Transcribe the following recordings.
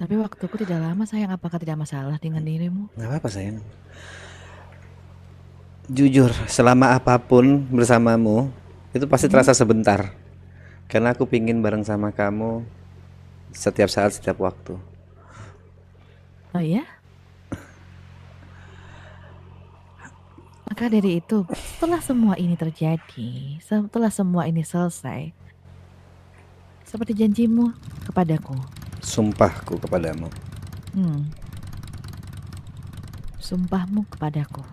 Tapi waktuku tidak lama sayang, apakah tidak masalah dengan dirimu? Nggak apa-apa sayang. Jujur, selama apapun bersamamu, itu pasti Mhm. terasa sebentar. Karena aku pingin bareng sama kamu setiap saat, setiap waktu. Oh iya? Maka dari itu, setelah semua ini terjadi, setelah semua ini selesai, seperti janjimu kepadaku. Sumpahku kepadamu. Hmm, sumpahmu kepadaku.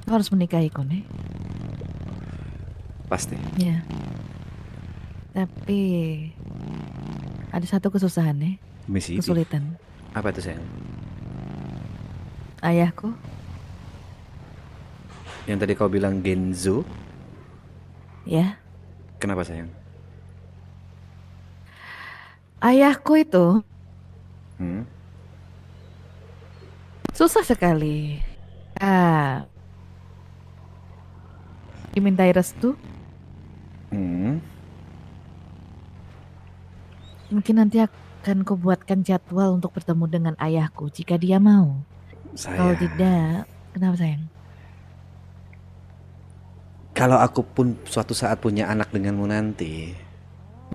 Kau harus menikahiku, nih. Pasti. Ya, tapi ada satu kesusahan, nih. Misi ini. Kesulitan. Apa itu sayang? Ayahku, Yang tadi kau bilang Genzo. ya. Kenapa sayang? Ayahku itu Hmm? susah sekali. Ah, dimintai restu. Hmm? Mungkin nanti akan kubuatkan jadwal untuk bertemu dengan ayahku jika dia mau. Kalau Sayang. tidak, kenapa sayang? Kalau aku pun suatu saat punya anak denganmu nanti,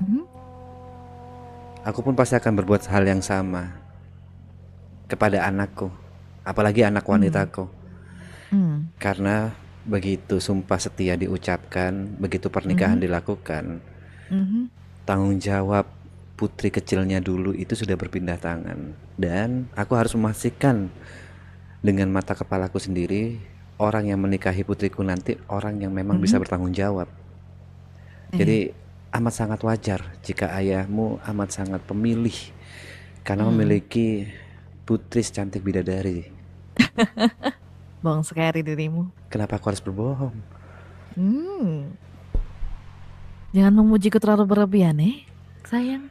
Mhm. aku pun pasti akan berbuat hal yang sama kepada anakku. Apalagi anak Hmm. wanitaku. Hmm. Karena begitu sumpah setia diucapkan, begitu pernikahan Mhm. dilakukan, Mhm. tanggung jawab putri kecilnya dulu itu sudah berpindah tangan. Dan aku harus memastikan dengan mata kepalaku sendiri, orang yang menikahi putriku nanti orang yang memang bisa Mhm. bertanggung jawab. Iya. Jadi amat sangat wajar jika ayahmu amat sangat pemilih karena Hmm. memiliki putri secantik bidadari. Bohong sekali dirimu. Kenapa aku harus berbohong? Hmm. Jangan memujiku terlalu berlebihan, sayang.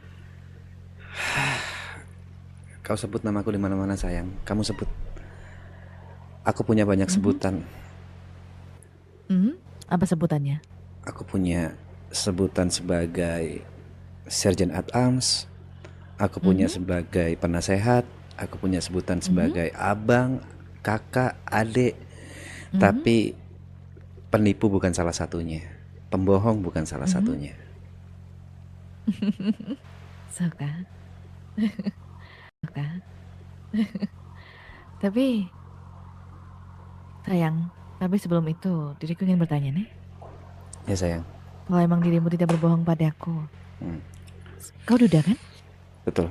Kau sebut namaku di mana-mana sayang. Kamu sebut. Aku punya banyak Mhm. sebutan. Mhm. Apa sebutannya? Aku punya sebutan sebagai Sergeant at Arms. Aku punya Mhm. sebagai penasehat. Aku punya sebutan Mhm. sebagai abang, kakak, adik. Mhm. Tapi penipu bukan salah satunya. Pembohong bukan salah Mhm. satunya. Suka, suka. Tapi sayang, tapi sebelum itu diriku ingin bertanya, nih. Ya sayang. Kalau emang dirimu tidak berbohong padaku, kau duda kan? Betul.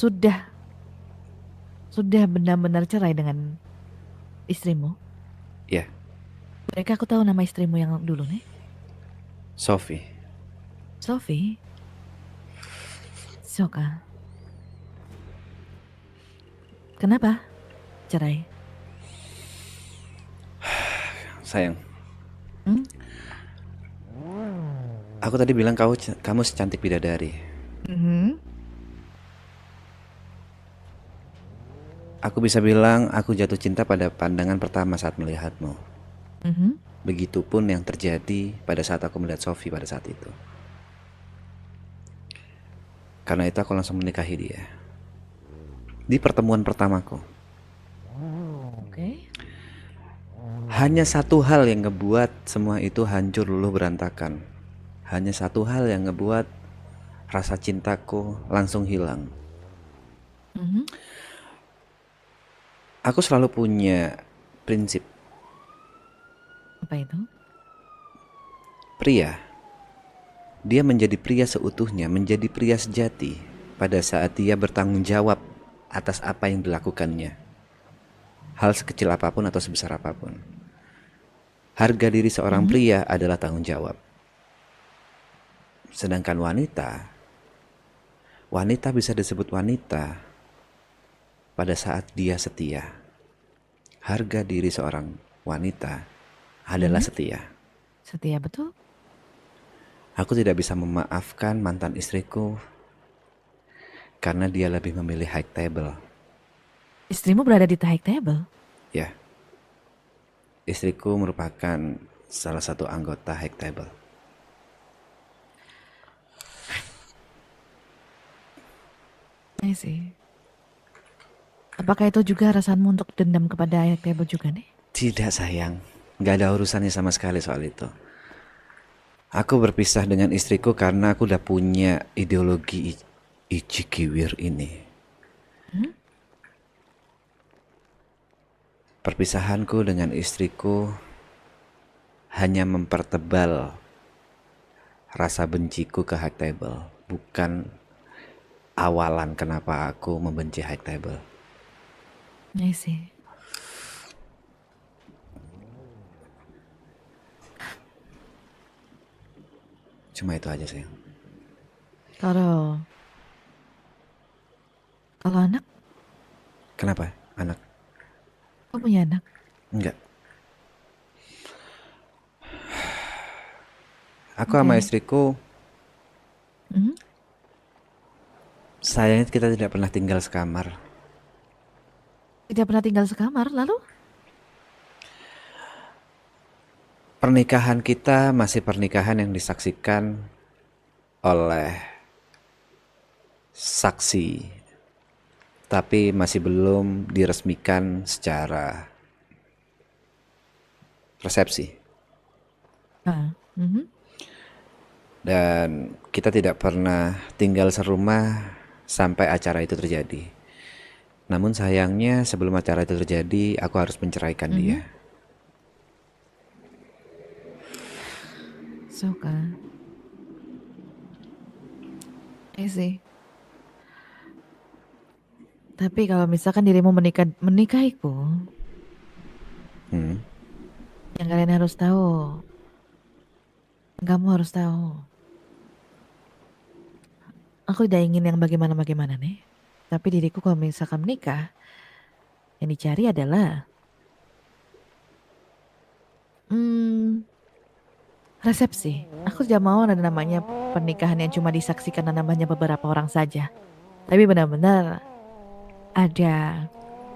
Sudah, sudah benar-benar cerai dengan istrimu. Ya, Mereka aku tahu nama istrimu yang dulu, nih. Sophie. Sophie. Soka. Kenapa cerai? Sayang, Hmm? aku tadi bilang kamu secantik bidadari. Mhm. Aku bisa bilang aku jatuh cinta pada pandangan pertama saat melihatmu. Mhm. Begitupun yang terjadi pada saat aku melihat Sophie pada saat itu. Karena itu aku langsung menikahi dia. Di pertemuan pertamaku. Oke. Hanya satu hal yang ngebuat semua itu hancur luluh berantakan. Hanya satu hal yang ngebuat rasa cintaku langsung hilang. Mhm. Aku selalu punya prinsip. Apa itu? Pria, dia menjadi pria seutuhnya, menjadi pria sejati pada saat dia bertanggung jawab atas apa yang dilakukannya. Hal sekecil apapun atau sebesar apapun. Harga diri seorang Mhm. pria adalah tanggung jawab. Sedangkan wanita, wanita bisa disebut wanita pada saat dia setia. Harga diri seorang wanita adalah Mhm. setia. Setia betul. Aku tidak bisa memaafkan mantan istriku karena dia lebih memilih high table. Istrimu berada di high table. Ya, istriku merupakan salah satu anggota high table. I see. Apakah itu juga alasanmu untuk dendam kepada ayah Tebo juga nih? Tidak sayang, nggak ada urusannya sama sekali soal itu. Aku berpisah dengan istriku karena aku udah punya ideologi Ichikiwir ini. Hmm? Perpisahanku dengan istriku hanya mempertebal rasa benciku ke High Table, bukan awalan kenapa aku membenci High Table. I see. Cuma itu aja sayang. Kalau kalau anak, Kenapa anak? kau punya anak? Enggak. Aku sama Oke. istriku, Hmm? sayangnya kita tidak pernah tinggal sekamar. Tidak pernah tinggal sekamar, lalu? Pernikahan kita masih pernikahan yang disaksikan oleh saksi, tapi masih belum diresmikan secara resepsi. Ah, mhm. Dan kita tidak pernah tinggal serumah sampai acara itu terjadi. Namun sayangnya sebelum acara itu terjadi, aku harus menceraikan Mhm. dia. Suka. I see. Tapi kalau misalkan dirimu menikahiku, Hmm. yang kalian harus tahu, kamu harus tahu, aku tidak ingin yang bagaimana-bagaimana nih. Tapi diriku kalau misalkan menikah, yang dicari adalah hmm, resepsi. Aku tidak mau ada namanya pernikahan yang cuma disaksikan dan namanya beberapa orang saja. Tapi benar-benar ada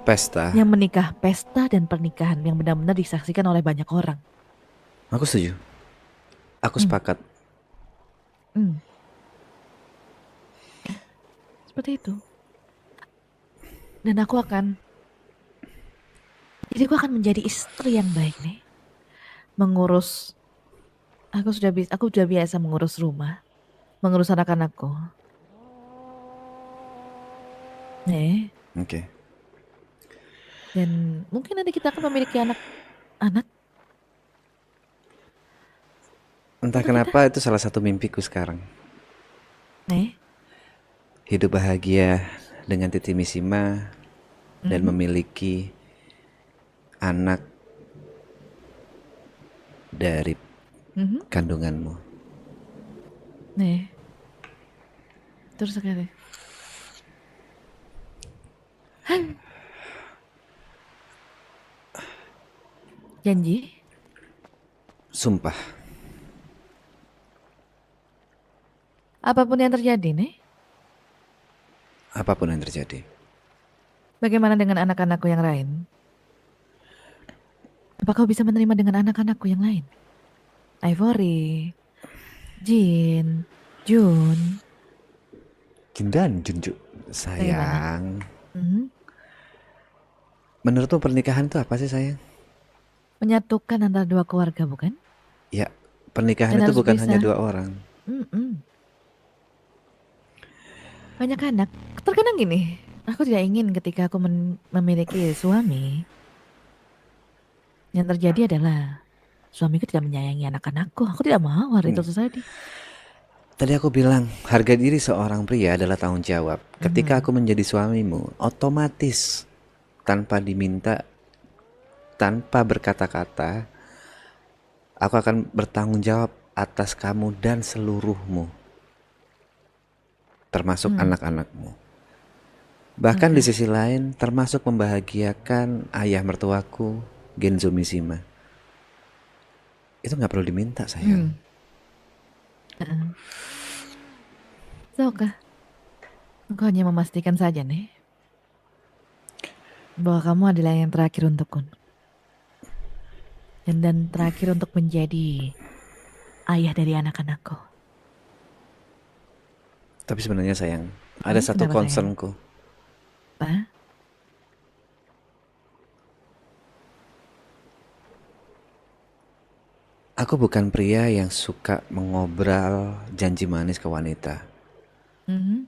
Pesta, yang menikah, pesta dan pernikahan yang benar-benar disaksikan oleh banyak orang. aku setuju. Aku Hmm, sepakat. hmm, seperti itu. Dan jadi aku akan menjadi istri yang baik nih. Mengurus, aku sudah biasa mengurus rumah, mengurus anak-anakku. Nih, Oke. dan mungkin nanti kita akan memiliki anak-anak Entah untuk kita. kenapa itu salah satu mimpiku sekarang. Nih, Hidup bahagia dengan Titi Misima dan mhm, memiliki anak dari mhm, kandunganmu. nih, terus sekali. Janji, Sumpah, apapun yang terjadi nih, apapun yang terjadi. bagaimana dengan anak-anakku yang lain? Apa kau bisa menerima dengan anak-anakku yang lain? Ivory, Jin, Jun, Jindan Junju. bagaimana? Sayang, Mhm. menurutmu pernikahan itu apa sih sayang? Menyatukan antara dua keluarga, bukan? Ya, pernikahan Dan itu harus bukan hanya bisa. dua orang. Mm-mm. Banyak anak. Terkadang gini, aku tidak ingin ketika aku memiliki suami, yang terjadi adalah suamiku tidak menyayangi anak-anakku. Aku tidak mau hal itu terjadi. Tadi aku bilang, harga diri seorang pria adalah tanggung jawab. Ketika Mhm. aku menjadi suamimu, otomatis tanpa diminta, tanpa berkata-kata, aku akan bertanggung jawab atas kamu dan seluruhmu, termasuk Hmm, anak-anakmu. Bahkan di oke. sisi lain, termasuk membahagiakan ayah mertuaku, Genzo Mishima. Itu nggak perlu diminta, sayang. Hmm. Heeh. So, kah? Aku hanya memastikan saja nih bahwa kamu adalah yang terakhir untukku dan terakhir untuk menjadi ayah dari anak-anakku. Tapi sebenarnya sayang, ada satu Kenapa sayang? concernku. Apa? Aku bukan pria yang suka mengobrol janji manis ke wanita. Mhm.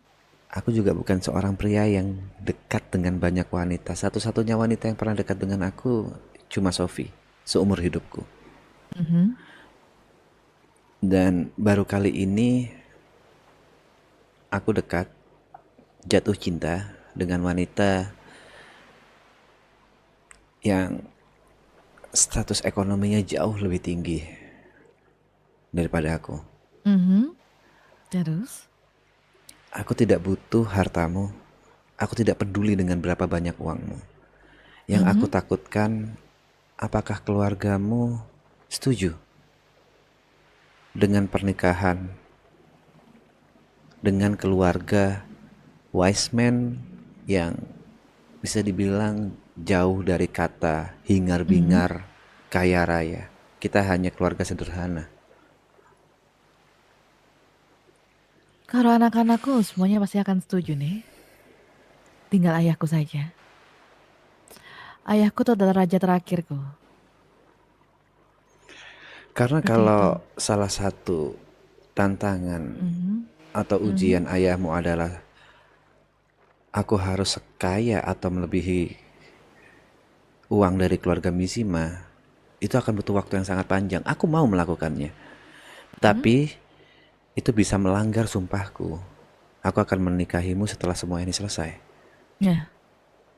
Aku juga bukan seorang pria yang dekat dengan banyak wanita. Satu-satunya wanita yang pernah dekat dengan aku cuma Sophie, seumur hidupku. Mhm. Dan baru kali ini aku dekat, jatuh cinta dengan wanita yang status ekonominya jauh lebih tinggi daripada aku. Mhm. Terus? Aku tidak butuh hartamu. Aku tidak peduli dengan berapa banyak uangmu. Yang aku Mhm. takutkan, apakah keluargamu setuju dengan pernikahan dengan keluarga wise man yang bisa dibilang jauh dari kata Mhm. hingar-bingar kaya raya. Kita hanya keluarga sederhana. Kalau anak-anakku semuanya pasti akan setuju nih. Tinggal ayahku saja. Ayahku tuh adalah raja terakhirku. Karena Seperti itu. kalau salah satu tantangan Mhm. atau Mhm. ujian ayahmu adalah aku harus kaya atau melebihi uang dari keluarga Mishima, itu akan butuh waktu yang sangat panjang. Aku mau melakukannya, Mhm. tapi itu bisa melanggar sumpahku. Aku akan menikahimu setelah semua ini selesai. Ya.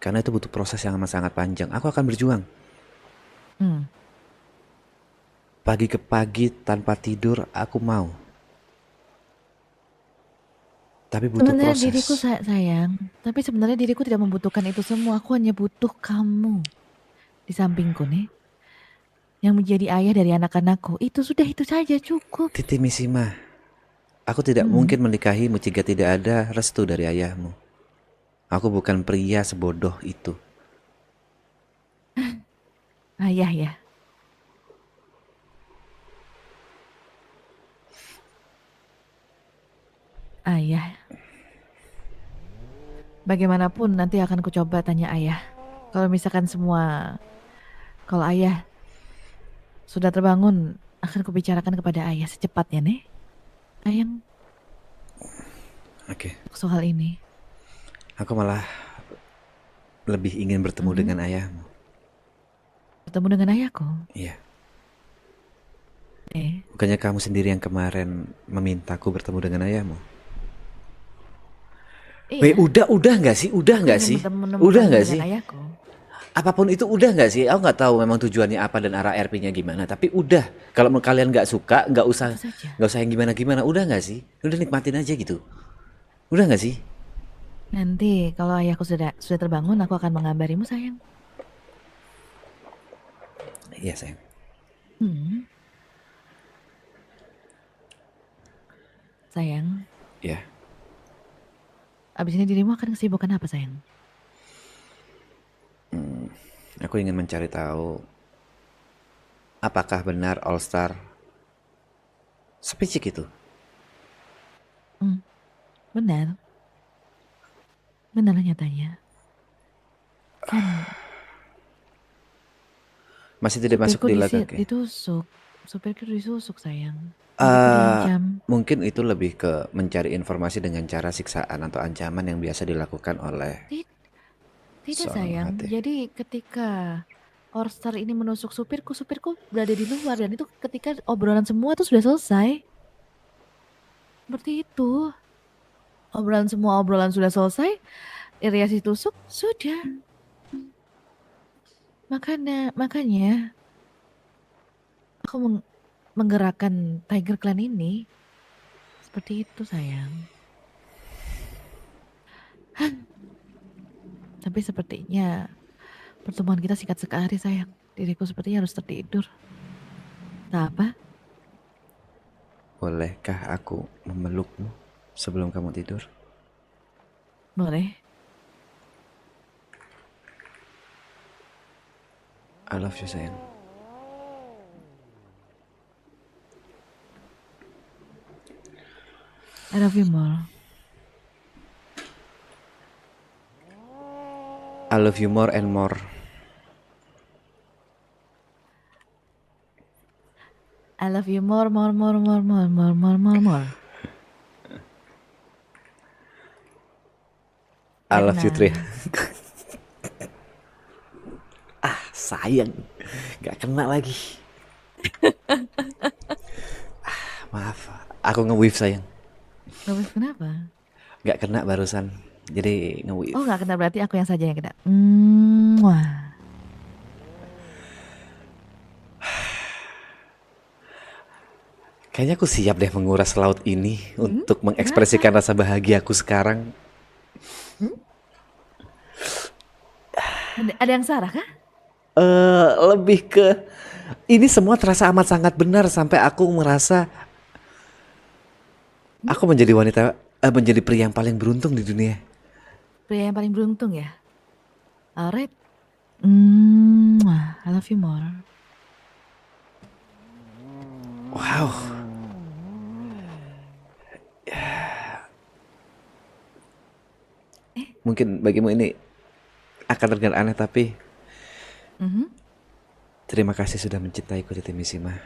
Karena itu butuh proses yang amat sangat panjang. Aku akan berjuang Hmm. pagi ke pagi tanpa tidur. Aku mau, tapi butuh Sebenarnya diriku proses. sayang, tapi sebenarnya diriku tidak membutuhkan itu semua. Aku hanya butuh kamu di sampingku nih, yang menjadi ayah dari anak-anakku. Itu sudah, itu saja cukup. Titi Mishima, aku tidak Hmm. mungkin menikahimu jika tidak ada restu dari ayahmu. Aku bukan pria sebodoh itu. Ayah ya. Ayah. Bagaimanapun nanti akan ku coba tanya ayah. Kalau misalkan semua, kalau ayah sudah terbangun, akan kubicarakan kepada ayah secepatnya nih. Sayang, Oke, soal ini. aku malah lebih ingin bertemu Mhm. dengan ayahmu. Bertemu dengan ayahku. Iya, Eh, bukannya kamu sendiri yang kemarin memintaku bertemu dengan ayahmu? Weh, iya, udah nggak sih? Udah aku nggak ingin sih? Udah menemukanmu nggak dengan sih? ayahku. Apapun itu udah nggak sih? Aku nggak tahu memang tujuannya apa dan arah RP-nya gimana. Tapi udah, kalau kalian nggak suka, Itu saja. nggak usah yang gimana-gimana. Udah nggak sih? Udah nikmatin aja gitu. Udah nggak sih? Nanti kalau ayahku sudah terbangun, aku akan mengabarimu sayang. Iya sayang. Hmm, sayang. Iya. Abis ini dirimu akan kesibukan apa sayang? Aku ingin mencari tahu apakah benar All Star sepicik itu. Hmm, benar, benar nyatanya. Kan Masih tidak masuk supirku di lagak ya? ditusuk. Supirku ditusuk sayang. Diriku diancam. Mungkin itu lebih ke mencari informasi dengan cara siksaan atau ancaman yang biasa dilakukan oleh Tid- Tidak seorang sayang. pelatih. Jadi ketika Orstar ini menusuk supirku, supirku berada di luar dan itu ketika obrolan semua itu sudah selesai. Seperti itu. Obrolan sudah selesai, Iriasi tusuk, sudah. Makanya aku menggerakkan Tiger Clan ini. Seperti itu sayang. Tapi sepertinya pertemuan kita singkat sekali sayang. Diriku sepertinya harus tertidur. Tak apa? Bolehkah aku memelukmu sebelum kamu tidur? Boleh. I love you sayang. I love you more. I love you more and more. I love you more, more, more, more, more, more, more, more, more. I Gak love you Tri. kena. Sayang, gak kena lagi. Maaf, aku nge-wave sayang. Gak boleh, kenapa? Gak kena barusan, jadi nge-wave. Oh, gak kena, berarti aku yang saja yang kena. Wah. Kayaknya aku siap deh menguras laut ini untuk Kenapa? mengekspresikan rasa bahagiaku sekarang. Ada yang salah kah? Lebih ke ini semua terasa amat sangat benar sampai aku merasa aku menjadi menjadi pria yang paling beruntung di dunia. Pria yang paling beruntung ya. Alright. I love you more. Wow. Mungkin bagimu ini akan terdengar aneh tapi Mhm. terima kasih sudah mencintaiku Titi Misima.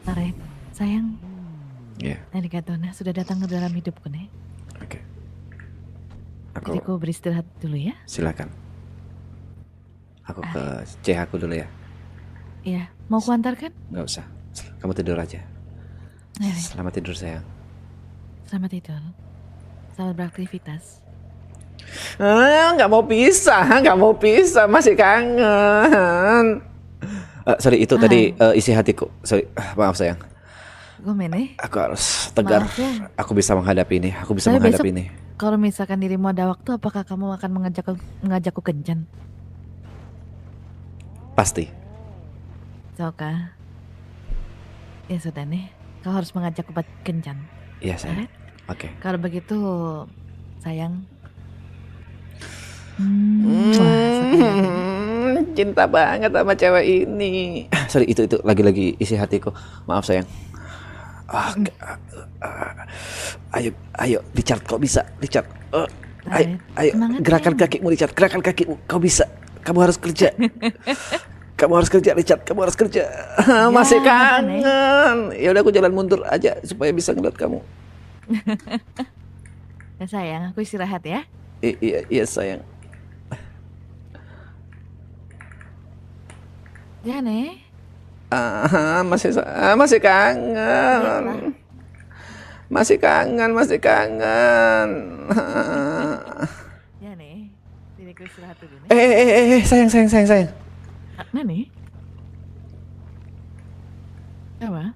Alright, sayang. Ya, Arigato, nah sudah datang ke dalam hidupku nih. oke. Jadi Aku aku beristirahat dulu ya. silakan. Aku ke C aku dulu ya. Iya, mau kuantarkan? Nggak usah. Kamu tidur aja. Ya, Selamat tidur sayang. selamat tidur. Selamat beraktivitas. Nggak mau pisah, nggak mau pisah, masih kangen. Sorry, itu tadi isi hatiku. Sorry, maaf sayang. Gomen nih. Aku harus tegar. Maaf ya. Aku bisa menghadapi ini. Aku bisa Tapi menghadapi besok ini. kalau misalkan dirimu ada waktu, apakah kamu akan mengajakku kencan? Pasti. Soka. Ya sudah nih, kau harus mengajakku kencan. Iya sayang. Alright? Oke. Kalau begitu, sayang. Cinta banget sama cewek ini. Sorry, itu lagi-lagi isi hatiku. Maaf sayang. Ayo, Richard, kau bisa, Richard. Ayo, Semangat, gerakan sayang. kakimu, Richard, gerakan kakimu, kau bisa. Kamu harus kerja. Kamu harus kerja, Richard. Kamu harus kerja. Masih makanya. kangen. Ya udah, aku jalan mundur aja supaya bisa ngeliat kamu. Ya sayang, aku istirahat ya. Iya sayang. Ya nih. Masih kangen. Baiklah. Masih kangen. Ya nih. Diriku istirahat dulu nih. Sayang. Mana nih? Apa?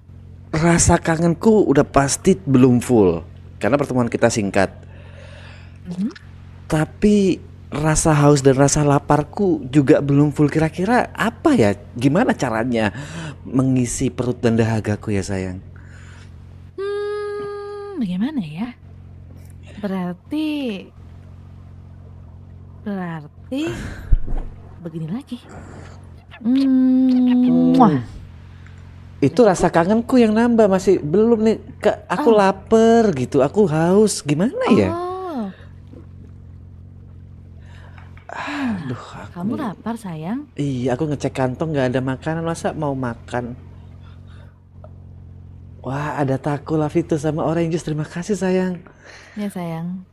Rasa kangenku udah pasti belum full karena pertemuan kita singkat. Tapi rasa haus dan rasa laparku juga belum full. Kira-kira apa ya? Gimana caranya mengisi perut dan dahagaku ya sayang? Bagaimana ya? Berarti begini lagi. Wah. Itu rasa kangenku yang nambah, masih belum nih. Aku lapar gitu, aku haus. Gimana ya? Oh, Aduh, kamu lapar sayang? Iya, aku ngecek kantong nggak ada makanan, masa mau makan? Wah, ada taco Lavito sama orange juice. Terima kasih sayang. Ya sayang.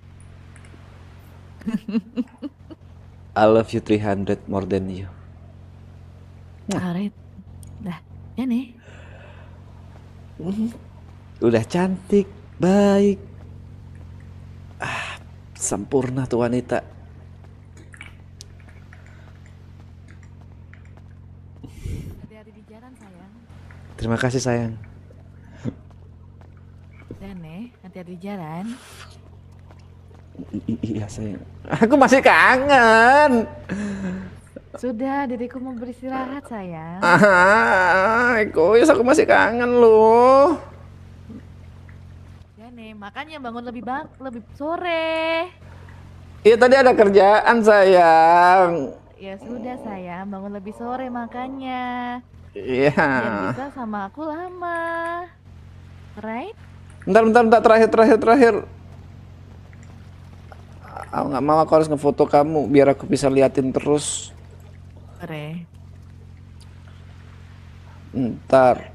I love you 300 more than you. Alright. Dah, ya nih. Udah cantik, baik. Sempurna tuh wanita. Hati-hati di jalan sayang. Terima kasih sayang. Ya nih, hati-hati di jalan. Iya sayang. Aku masih kangen. Sudah, diriku mau beristirahat sayang. Egois, aku masih kangen loh. Ya nih, makanya bangun lebih sore. Iya tadi ada kerjaan sayang. Ya sudah sayang, bangun lebih sore makanya. Iya. Biar bisa sama aku lama. Right? Bentar, terakhir. Aku nggak mau, aku harus ngefoto kamu biar aku bisa liatin terus. Sore. Ntar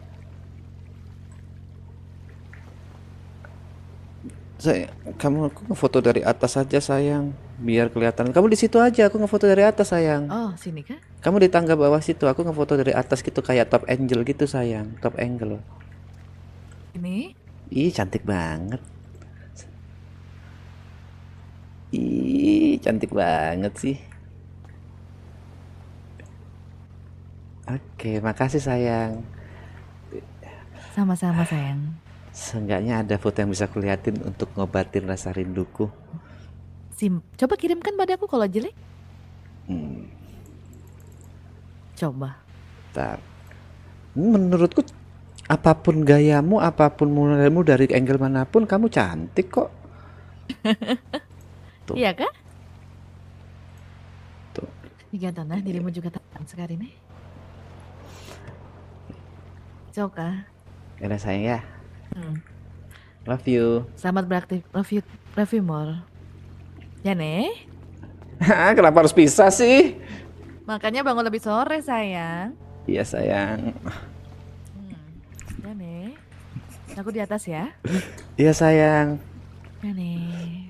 saya, aku ngefoto dari atas aja sayang, biar kelihatan. Kamu di situ aja, aku ngefoto dari atas sayang. Oh, sini kah? Kamu di tangga bawah situ, aku ngefoto dari atas gitu kayak top angel gitu sayang, top angle. Ini? Ih, cantik banget. Ih, cantik banget sih. Oke, makasih sayang. Sama-sama sayang. Seenggaknya ada foto yang bisa kulihatin untuk ngobatin rasa rinduku. Coba kirimkan padaku kalau jelek. Coba. Bentar. Menurutku apapun gayamu, apapun modelmu dari angle manapun kamu cantik kok. Tuh, Iya kah? tuh. Iya tanah dirimu juga tampan sekali nih. Coba. Udah sayang ya. Hmm. Love you. Selamat beraktif. Love you more. Ya nih. Kenapa harus pisah sih? Makanya bangun lebih sore sayang. Iya sayang. Ya nih. Aku di atas ya. Iya sayang. Ya nih.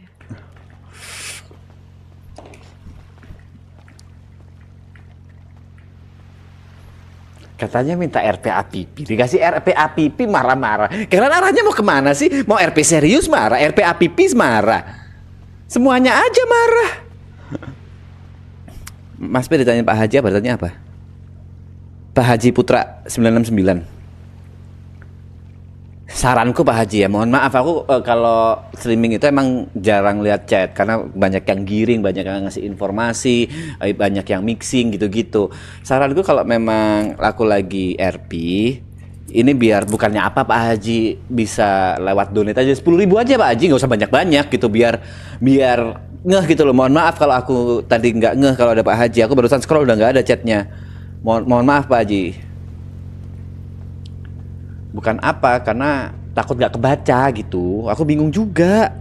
Katanya minta RPA pipi, dikasih RPA pipi marah-marah. Kalian arahnya mau kemana sih? Mau RP serius marah, RPA pipi marah. Semuanya aja marah. Mas P ditanya Pak Haji apa? Ditanya apa? Pak Haji Putra 969. Saranku Pak Haji ya, mohon maaf aku kalau streaming itu emang jarang lihat chat karena banyak yang giring, banyak yang ngasih informasi, banyak yang mixing gitu-gitu. Saranku kalau memang aku lagi RP, ini biar bukannya apa Pak Haji bisa lewat donate aja 10.000 aja Pak Haji, nggak usah banyak-banyak gitu biar ngeh gitu loh. Mohon maaf kalau aku tadi nggak ngeh kalau ada Pak Haji, aku barusan scroll udah nggak ada chatnya. Mohon maaf Pak Haji. Bukan apa, karena takut gak kebaca gitu. Aku bingung juga.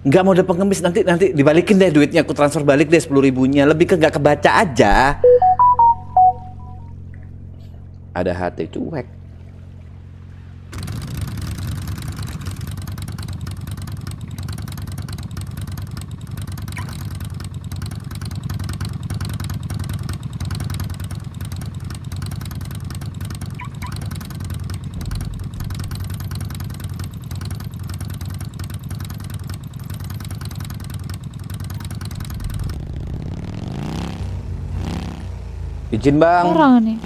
Nggak mau ada pengemis, nanti dibalikin deh duitnya, aku transfer balik deh 10.000-nya. Lebih ke gak kebaca aja. Ada hati cuek. Izin bang. Orang nih.